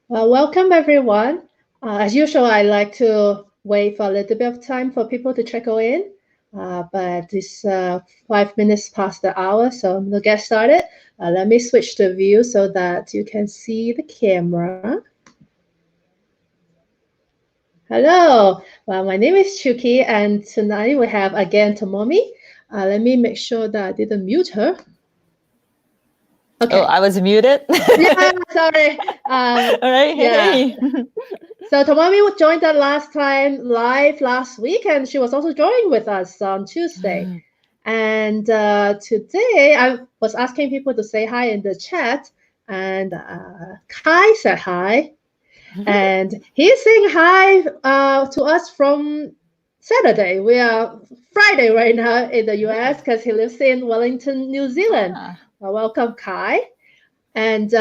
Welcome everyone. As usual, I like to wait for a little bit of time for people to trickle in, but it's 5 minutes past the hour, so I'm gonna get started. Let me switch the view so that you can see the camera. Hello, my name is Chuki, and tonight we have again Tomomi. Let me make sure that I didn't mute her. Okay. Oh, I was muted. Yeah, sorry. All right, hey. So Tomomi joined us last time live last week, and she was also joining with us on Tuesday. And today I was asking people to say hi in the chat, and Kai said hi, and he's saying hi to us from Saturday. We are Friday right now in the US because he lives in Wellington, New Zealand. Welcome, Kai. And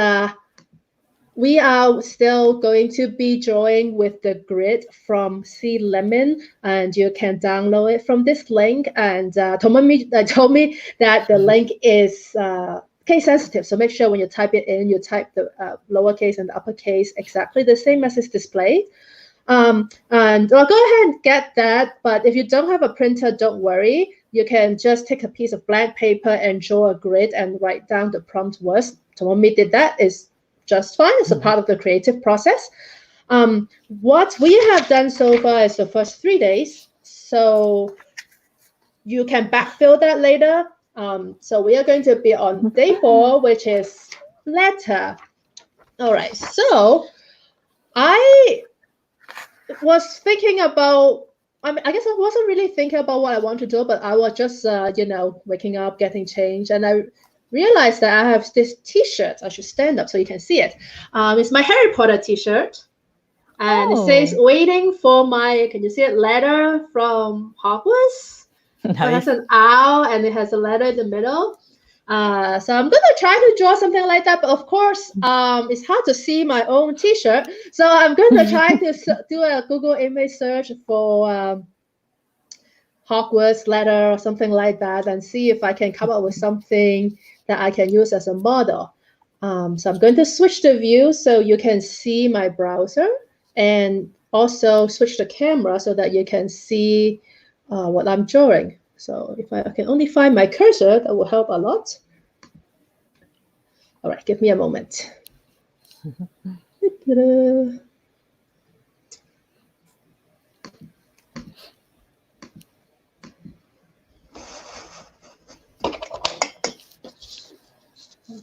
we are still going to be drawing with the grid from Sea Lemon, and you can download it from this link. And Tomomi told me that the link is case sensitive, so make sure when you type it in, you type the lowercase and the uppercase exactly the same as it's displayed. And well, go ahead and get that. But if you don't have a printer, don't worry. You can just take a piece of blank paper and draw a grid and write down the prompt words. Tomomi did that. It's just fine. It's a part of the creative process. What we have done so far is the first 3 days. So you can backfill that later. So we are going to be on day 4, which is letter. All right. So I was thinking about, I guess I wasn't really thinking about what I want to do, but I was just, waking up, getting changed, and I realized that I have this T-shirt. I should stand up so you can see it. It's my Harry Potter T-shirt, and it says "Waiting for my." Can you see it? Letter from Hogwarts. Nice. So it has an owl, and it has a letter in the middle. So I'm gonna try to draw something like that, but of course, it's hard to see my own T-shirt. So I'm gonna try to do a Google image search for Hogwarts letter or something like that, and see if I can come up with something that I can use as a model. So I'm going to switch the view so you can see my browser, and also switch the camera so that you can see what I'm drawing. So if I can only find my cursor, that will help a lot. All right, give me a moment.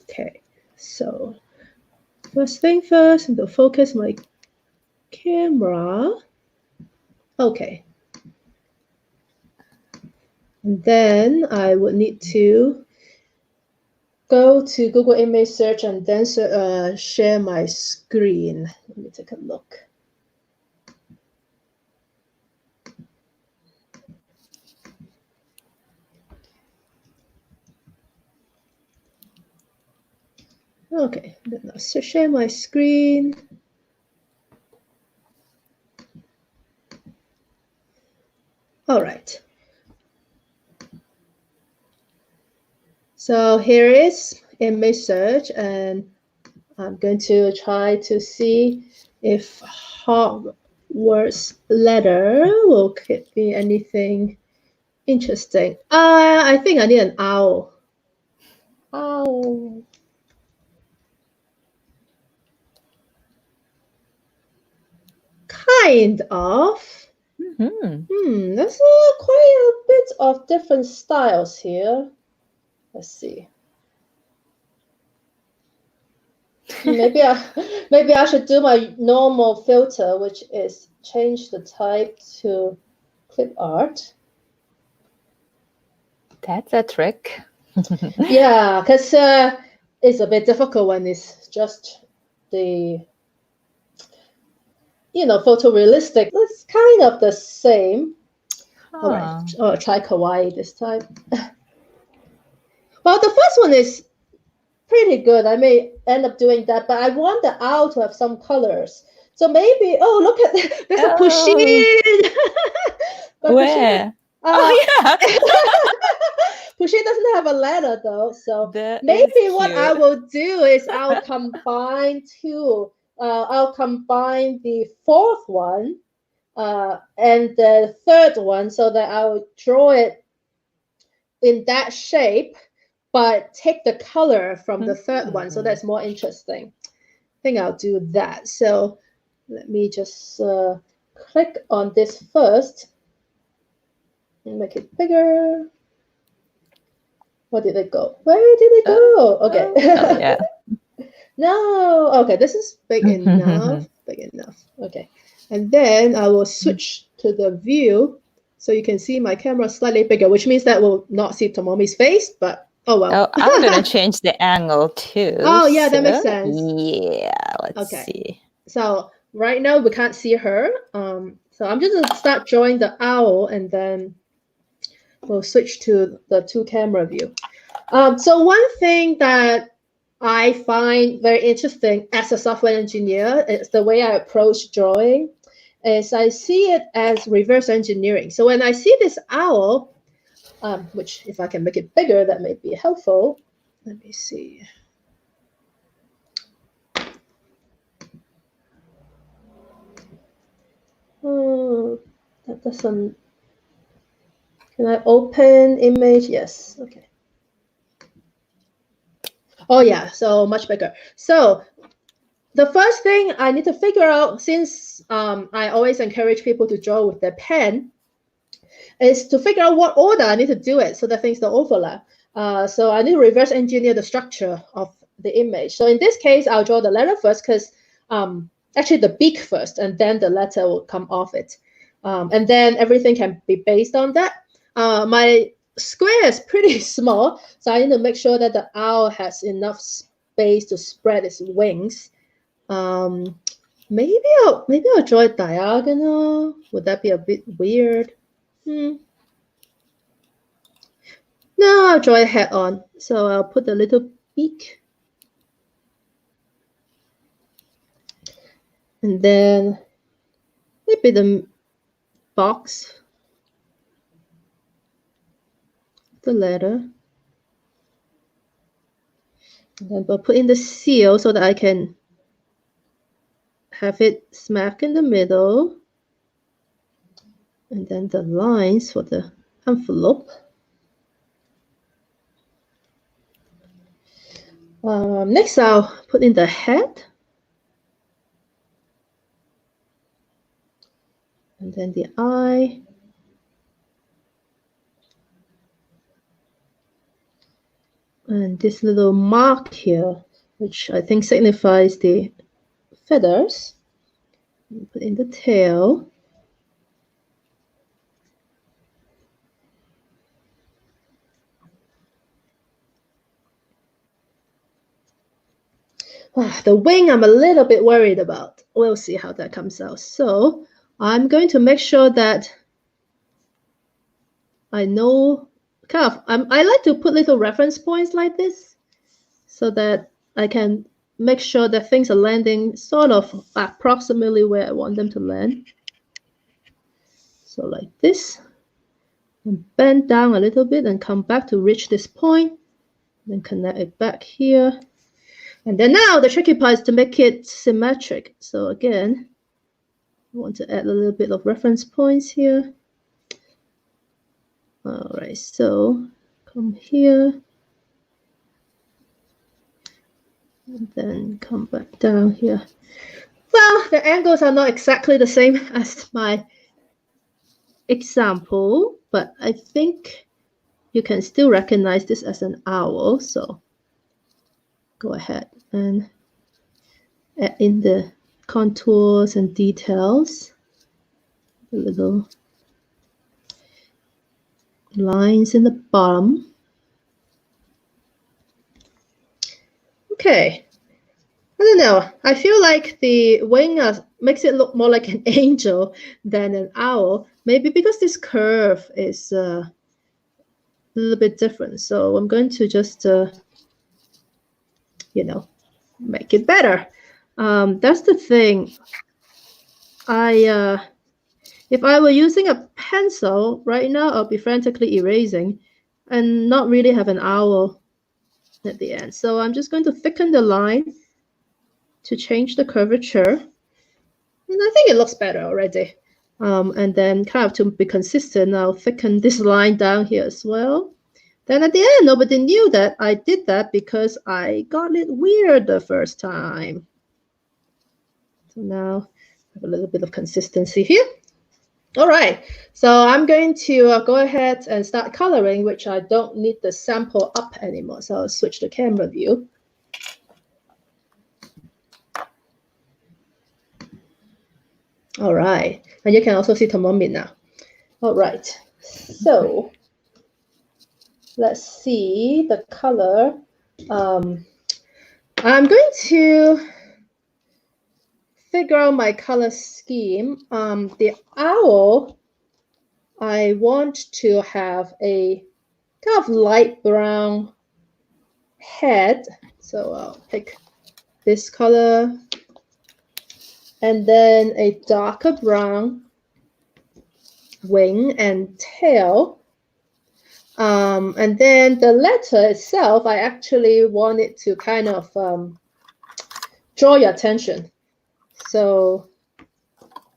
Okay, so first thing first, I'm going to focus my camera. Okay. And then I would need to go to Google image search and then share my screen. Let me take a look. Okay, then I'll share my screen. All right. So here is image search, and I'm going to try to see if Hogwarts letter will be anything interesting. I think I need an owl. Owl. Kind of. There's quite a bit of different styles here. Let's see. Maybe I should do my normal filter, which is change the type to clip art. That's a trick. Yeah, because it's a bit difficult when it's just the photorealistic. It's kind of the same. All right, I'll try kawaii this time. Well, the first one is pretty good. I may end up doing that, but I want the owl to have some colors. So maybe, look at that. There's a Pusheen. Where? Yeah. Pusheen doesn't have a letter though. So maybe what I will do is I'll combine two I'll combine the fourth one and the third one so that I'll draw it in that shape, but take the color from the third one. So that's more interesting. I think I'll do that. So let me just click on this first and make it bigger. Where did it go? Where did it go? Okay. Oh, yeah. No. Okay, this is big enough. Big enough. Okay. And then I will switch to the view so you can see my camera slightly bigger, which means that we'll not see Tomomi's face, but oh well. Oh, I'm going to change the angle too. Oh, yeah, that makes sense. Yeah, let's see. So right now we can't see her. So I'm just going to start drawing the owl and then we'll switch to the two camera view. So one thing that I find very interesting as a software engineer is the way I approach drawing is I see it as reverse engineering. So when I see this owl, which if I can make it bigger, that may be helpful. Let me see. Oh, that doesn't. Can I open image? Yes. Okay. Oh yeah, so much bigger. So the first thing I need to figure out, since I always encourage people to draw with their pen, is to figure out what order I need to do it so that things don't overlap. So I need to reverse engineer the structure of the image. So in this case, I'll draw the letter first because actually the beak first, and then the letter will come off it. And then everything can be based on that. My square is pretty small, so I need to make sure that the owl has enough space to spread its wings. Maybe I'll draw it diagonal. Would that be a bit weird? No, I'll draw it head on. So I'll put a little beak. And then maybe the box. The letter. And then I'll put in the seal so that I can have it smack in the middle. And then the lines for the envelope. Next, I'll put in the head. And then the eye. And this little mark here, which I think signifies the feathers. Put in the tail. The wing I'm a little bit worried about. We'll see how that comes out. So I'm going to make sure that I know I like to put little reference points like this so that I can make sure that things are landing sort of approximately where I want them to land. So like this, and bend down a little bit and come back to reach this point, then connect it back here. And then now the tricky part is to make it symmetric. So again, I want to add a little bit of reference points here. All right, so come here. And then come back down here. Well, the angles are not exactly the same as my example, but I think you can still recognize this as an owl. So go ahead and add in the contours and details, the little lines in the bottom. Okay, I don't know. I feel like the wing makes it look more like an angel than an owl. Maybe because this curve is a little bit different. So I'm going to just, make it better. That's the thing. If I were using a pencil right now, I'll be frantically erasing and not really have an owl at the end. So I'm just going to thicken the line to change the curvature. And I think it looks better already. And then kind of to be consistent, I'll thicken this line down here as well. Then at the end, nobody knew that I did that because I got it weird the first time. So now I have a little bit of consistency here. All right, so I'm going to go ahead and start coloring, which I don't need the sample up anymore. So I'll switch the camera view. All right, and you can also see Tomomi now. All right, so let's see the color. I'm going to figure out my color scheme. The owl, I want to have a kind of light brown head. So I'll pick this color. And then a darker brown wing and tail. And then the letter itself, I actually want it to kind of draw your attention. So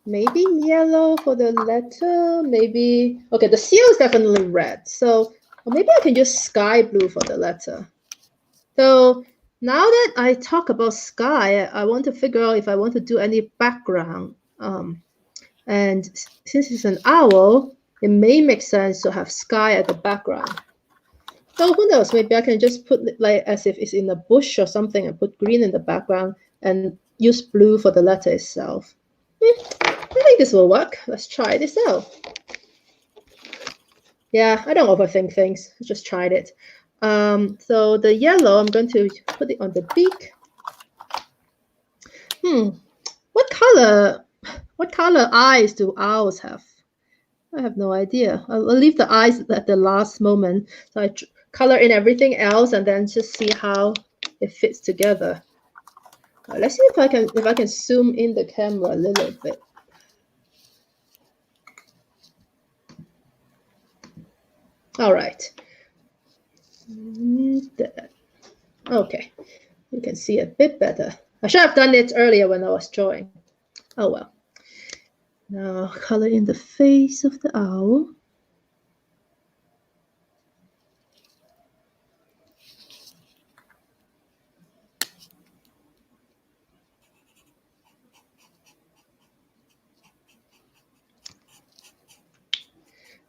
maybe yellow for the letter, maybe, okay, the seal is definitely red. So maybe I can use sky blue for the letter. So now that I talk about sky, I want to figure out if I want to do any background. And since it's an owl, it may make sense to have sky at the background. So who knows, maybe I can just put it like as if it's in a bush or something and put green in the background and use blue for the letter itself. I think this will work. Let's try this out. Yeah, I don't overthink things. I just tried it. So the yellow, I'm going to put it on the beak. What color eyes do owls have? I have no idea. I'll leave the eyes at the last moment. So I color in everything else and then just see how it fits together. Let's see if I can zoom in the camera a little bit. All right. Okay, you can see a bit better. I should have done it earlier when I was drawing. Oh well. Now color in the face of the owl.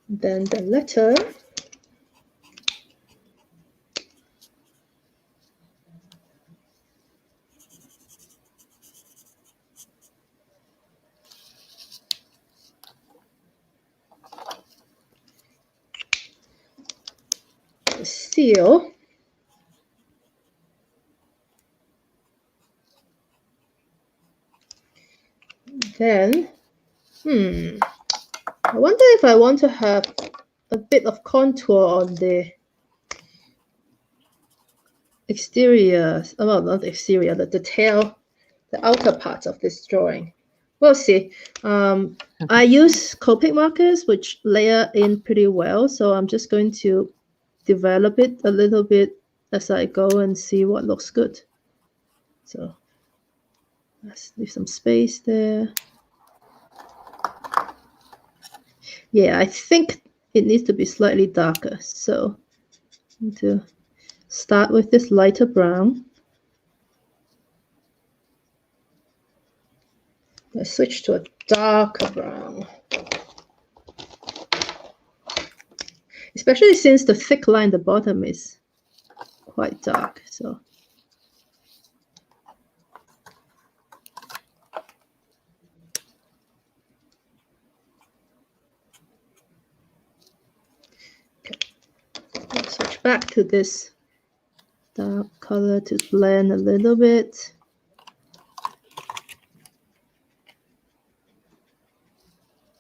Then the letter. The seal. Then, I wonder if I want to have a bit of contour on the exterior, well, not the exterior, the tail, the outer part of this drawing. We'll see. I use Copic markers, which layer in pretty well. So I'm just going to develop it a little bit as I go and see what looks good. So let's leave some space there. Yeah, I think it needs to be slightly darker. So I'm going to start with this lighter brown. Let's switch to a darker brown. Especially since the thick line at the bottom is quite dark. So okay. Let's switch back to this dark color to blend a little bit.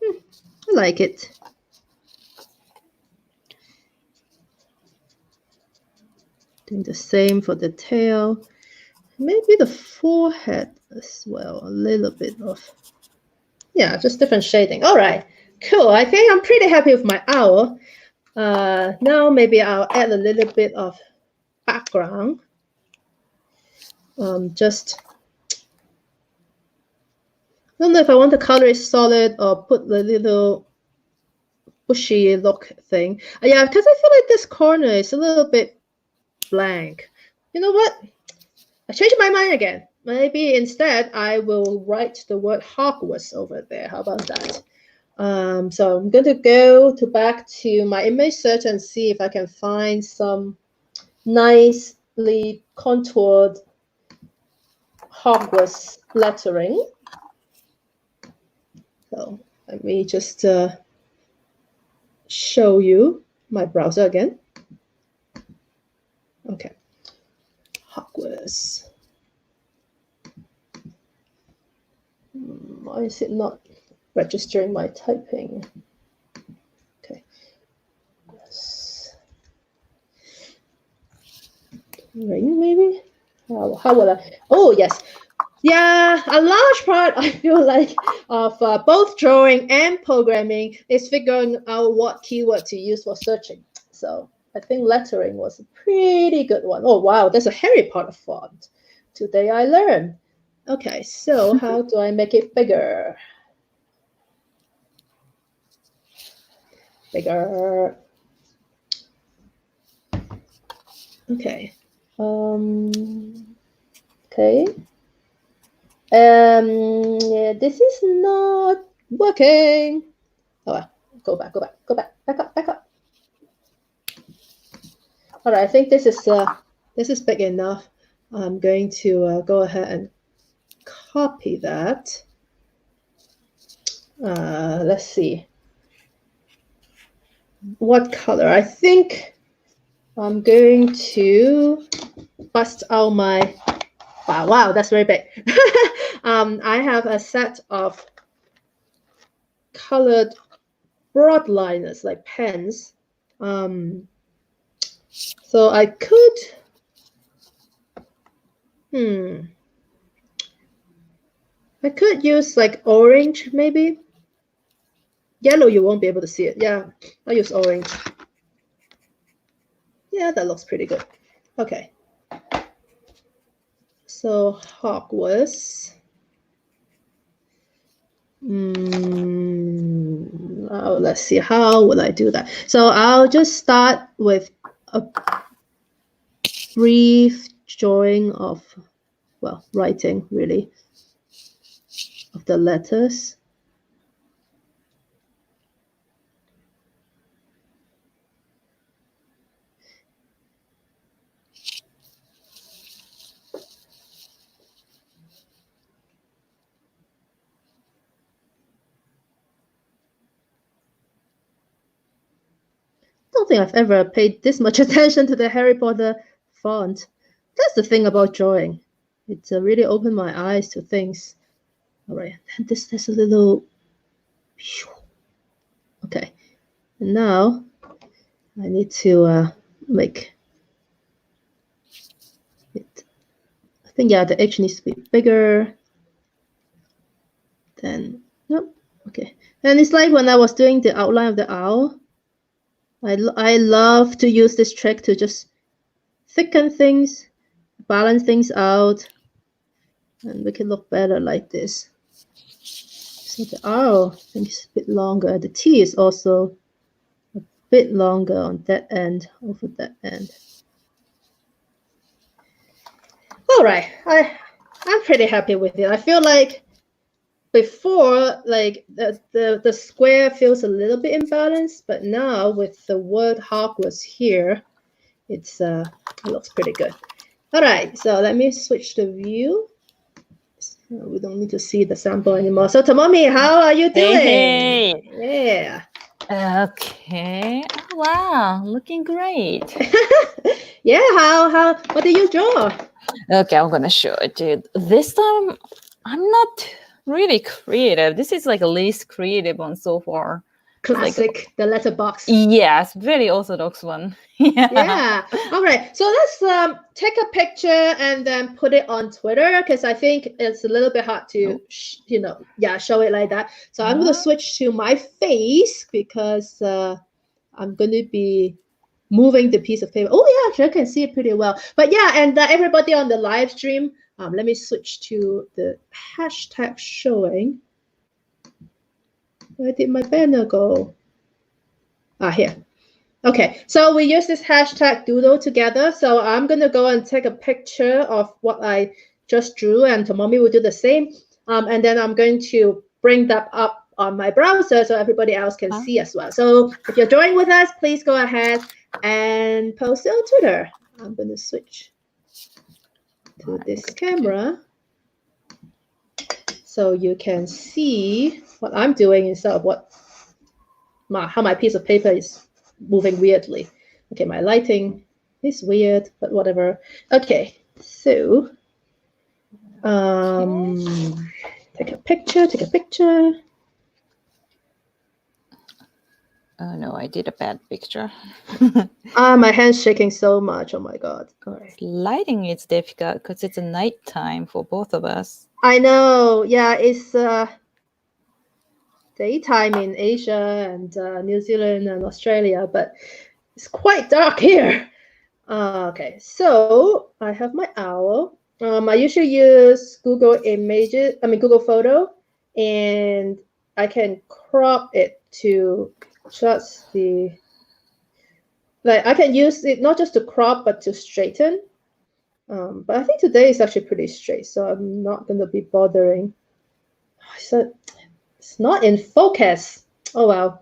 I like it. Doing the same for the tail. Maybe the forehead as well. A little bit of, yeah, just different shading. All right, cool. I think I'm pretty happy with my owl. Now maybe I'll add a little bit of background. Just don't know if I want to color it solid or put the little bushy look thing. Yeah, because I feel like this corner is a little bit blank. You know what? I changed my mind again. Maybe instead I will write the word Hogwarts over there. How about that? So I'm going to go back to my image search and see if I can find some nicely contoured Hogwarts lettering. So let me just show you my browser again. Okay, Hogwarts. Why is it not registering my typing? Okay. Yes. Ring maybe? How will I? Oh yes. Yeah, a large part I feel like of both drawing and programming is figuring out what keyword to use for searching. So I think lettering was a pretty good one. Oh wow, there's a Harry Potter font. Today I learned. Okay, so how do I make it bigger? Bigger. Okay. Okay. Yeah, this is not working. Oh, go back, back up. All right, I think this is big enough. I'm going to go ahead and copy that. Let's see. What color? I think I'm going to bust out my. Wow, that's very big. I have a set of colored broadliners, like pens. So I could. I could use like orange, maybe. Yellow, you won't be able to see it. Yeah, I'll use orange. Yeah, that looks pretty good. Okay. So Hogwarts. Oh, let's see, how will I do that? So I'll just start with a brief drawing of, well, writing really, of the letters. I don't think I've ever paid this much attention to the Harry Potter font. That's the thing about drawing. It's really opened my eyes to things. All right, and there's a little. Okay, and now I need to make it. I think, yeah, the H needs to be bigger. Then nope. Okay, and it's like when I was doing the outline of the owl. I love to use this trick to just thicken things, balance things out, and make it look better like this. So the R, I think, is a bit longer. The T is also a bit longer on that end, over that end. All right, I'm pretty happy with it. I feel like before, like the square feels a little bit imbalanced, but now with the word Hogwarts here, it looks pretty good. All right, so let me switch the view. We don't need to see the sample anymore. So Tomomi, how are you doing? Hey. Yeah. Okay. Oh, wow, looking great. Yeah. How? What did you draw? Okay, I'm gonna show it to you. This time, I'm not really creative. This is like the least creative one so far. Classic, like, the letterbox. Yes, very orthodox one. Yeah. All right. So let's take a picture and then put it on Twitter, because I think it's a little bit hard to, show it like that. So I'm going to switch to my face because I'm going to be moving the piece of paper. Oh yeah, actually I can see it pretty well. But yeah, and everybody on the live stream, let me switch to the hashtag showing. Where did my banner go? Here. Okay, so we use this hashtag Doodle together. So I'm going to go and take a picture of what I just drew, and Tomomi will do the same. And then I'm going to bring that up on my browser so everybody else can see as well. So if you're joining with us, please go ahead and post it on Twitter. I'm going to switch to this camera so you can see what I'm doing instead of how my piece of paper is moving weirdly. Okay, my lighting is weird, but whatever. Okay, so take a picture. Oh no, I did a bad picture. My hand's shaking so much. Oh my god. Right. Lighting is difficult because it's a nighttime for both of us. I know. Yeah, it's daytime in Asia and New Zealand and Australia, but it's quite dark here. Okay, so I have my owl. I usually use Google Photo, and I can crop it to just I can use it not just to crop, but to straighten. But I think today is actually pretty straight, so I'm not going to be bothering. So it's not in focus. Oh,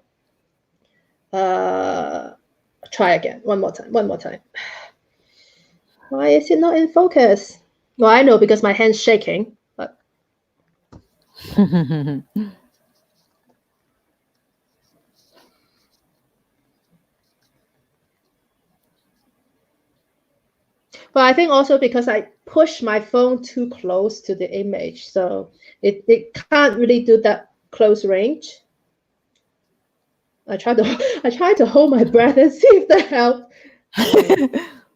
well. Try again. One more time. Why is it not in focus? Well, I know because my hand's shaking, but but I think also because I push my phone too close to the image, so it can't really do that close range. I try to hold my breath and see if that helps.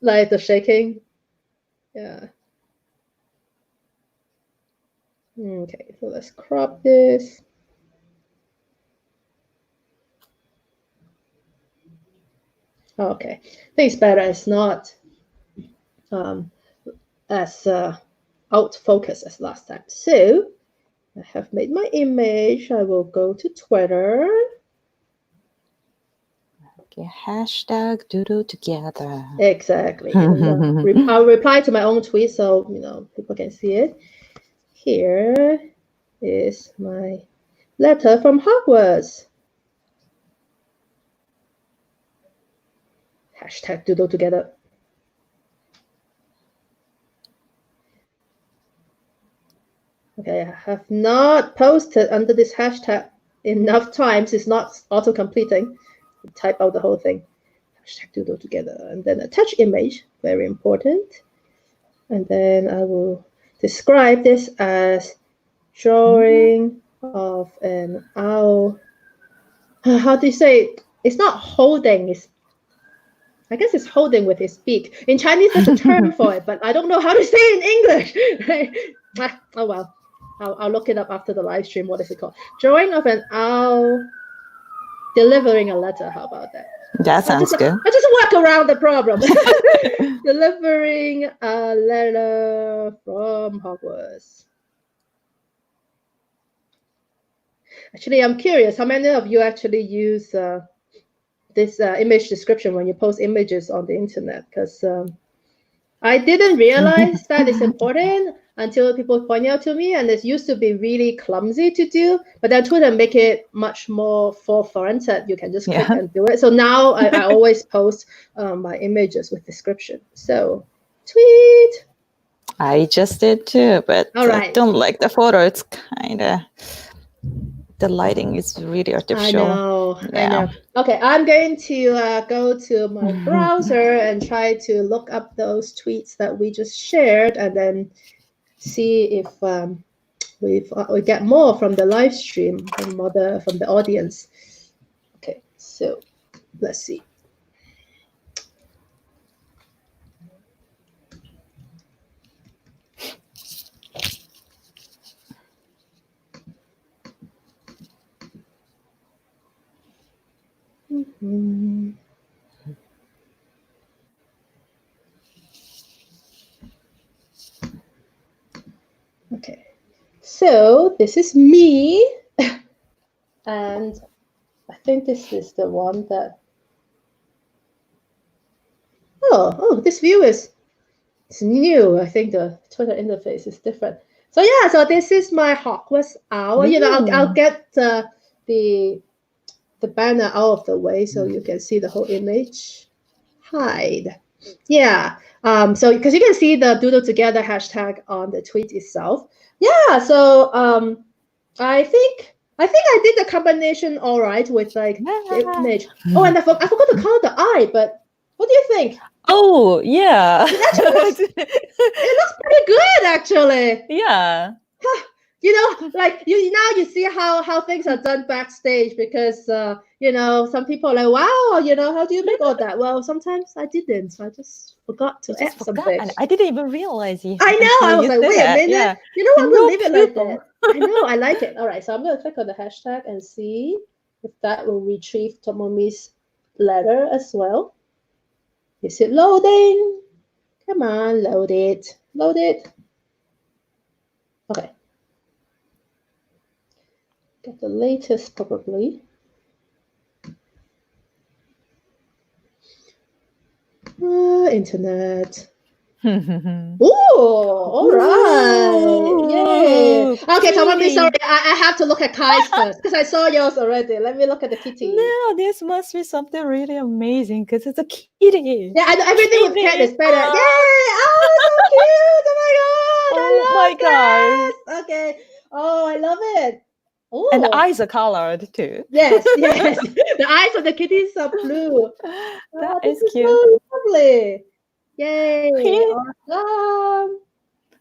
Like the shaking. Yeah. Okay, so let's crop this. Okay, I think it's better. It's not as out focus as last time. So I have made my image. I will go to Twitter. Okay, hashtag Doodle together. Exactly. I'll reply to my own tweet so people can see it. Here is my letter from Hogwarts. Hashtag Doodle together. Okay, I have not posted under this hashtag enough times. It's not auto-completing. Type out the whole thing. Hashtag Doodle together. And then attach image. Very important. And then I will describe this as drawing of an owl. How do you say? It's not holding. I guess it's holding with his beak. In Chinese, there's a term for it, but I don't know how to say it in English. Right? Oh well. I'll look it up after the live stream. What is it called? Drawing of an owl delivering a letter. How about that? That sounds good. I just work around the problem. Delivering a letter from Hogwarts. Actually, I'm curious, how many of you actually use this image description when you post images on the internet? Because I didn't realize that it's important until people point out to me, and it used to be really clumsy to do, but then Twitter make it much more forefront that you can just click and do it. So now I always post my images with description. So tweet. I just did too, but I don't like the photo. It's kind of, the lighting is really artificial. I know. Okay, I'm going to go to my browser and try to look up those tweets that we just shared, and then see if we get more from the live stream from the audience. Okay, so let's see. Okay, so this is me. And I think this is the one that. Oh, this view is new. I think the Twitter interface is different. So yeah, so this is my Hogwarts owl. You know, I'll get the banner out of the way so you can see the whole image. Hide. Yeah. So because you can see the Doodle Together hashtag on the tweet itself. Yeah. So I think I did the combination all right with like the image. Oh, and I forgot to count the eye, but what do you think? Oh, yeah. It looks pretty good, actually. Yeah. You know, like you see how things are done backstage because you know, some people are like, wow, you know, how do you make all that? Well, sometimes I didn't, so I just forgot to add something. I didn't even realize you. I know. I was like, wait a minute. Yeah. You know what? We'll leave it like that. I know. I like it. All right. So I'm gonna click on the hashtag and see if that will retrieve Tomomi's letter as well. Is it loading? Come on, load it. Load it. Okay. Get the latest probably. Internet. Ooh, all right. Yay. Okay, Tomomi, sorry. I have to look at Kai's first because I saw yours already. Let me look at the kitty. No, this must be something really amazing because it's a kitty. Yeah, everything with cat is better. Yay! Oh, so cute! Oh my god! I love okay. Oh, I love it. Ooh. And the eyes are colored too. Yes. The eyes of the kitties are blue. That is cute. So lovely. Yay. Awesome.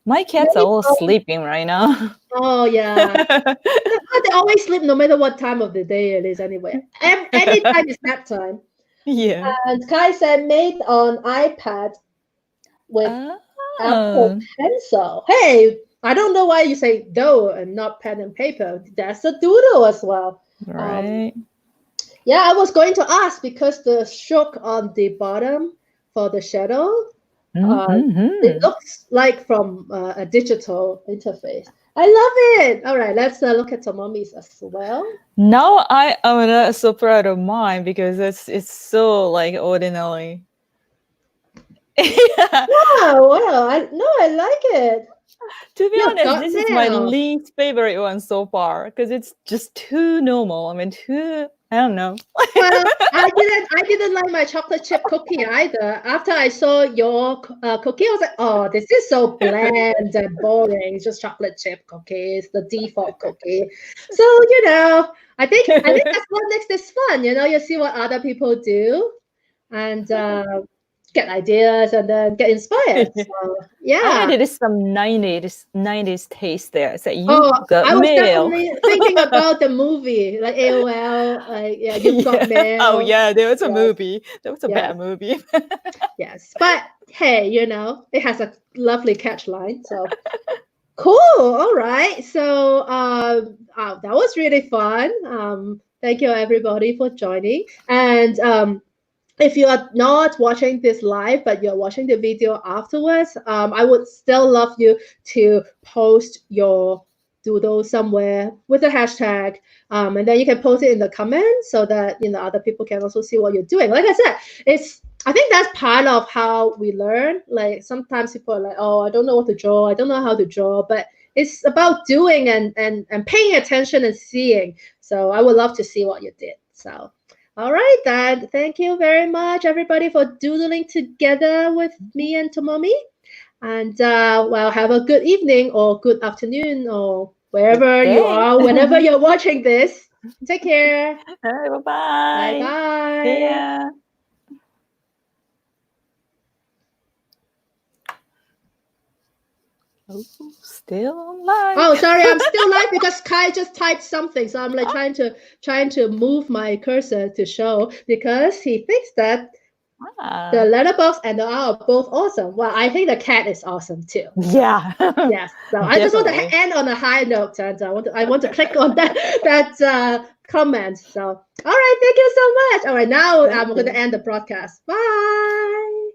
My cats are all sleeping right now. Oh, yeah. They always sleep no matter what time of the day it is anyway. Any time is nap time. Yeah. And Kai said made on iPad with Apple Pencil. Hey, I don't know why you say dough and not pen and paper. That's a doodle as well. Right. Yeah, I was going to ask because the stroke on the bottom for the shadow, it looks like from a digital interface. I love it. All right, let's look at Tomomi's as well. Now I am so proud of mine because it's so like ordinary. Yeah. Wow. I like it. To be honest, this is my least favorite one so far because it's just too normal. I mean, I don't know. Well, I didn't like my chocolate chip cookie either. After I saw your cookie, I was like, oh, this is so bland and boring. It's just chocolate chip cookies, the default cookie. So, you know, I think that's what makes this fun. You know, you see what other people do and get ideas and then get inspired. So, yeah. There is some 90s taste there. So you got I was mail. Definitely thinking about the movie, like AOL, like you got mail. Oh yeah, there was a movie. There was a bad movie. Yes, but hey, you know, it has a lovely catch line. So cool. All right. So that was really fun. Thank you everybody for joining. And if you are not watching this live, but you're watching the video afterwards, I would still love you to post your doodle somewhere with a hashtag, and then you can post it in the comments so that other people can also see what you're doing. Like I said, I think that's part of how we learn. Like sometimes people are like, oh, I don't know what to draw, I don't know how to draw, but it's about doing and paying attention and seeing. So I would love to see what you did. So. All right, then. Thank you very much, everybody, for doodling together with me and Tomomi. And, well, have a good evening or good afternoon or wherever you are, whenever you're watching this. Take care. All right, bye-bye. Bye-bye. See ya. Oh, still online. Oh, sorry, I'm still live because Kai just typed something. So I'm like trying to move my cursor to show because he thinks that the letterbox and the owl are both awesome. Well, I think the cat is awesome too. Yeah. Yes. So I just want to end on a high note, and I want to click on that comment. So all right, thank you so much. All right, now I'm going to end the broadcast. Bye.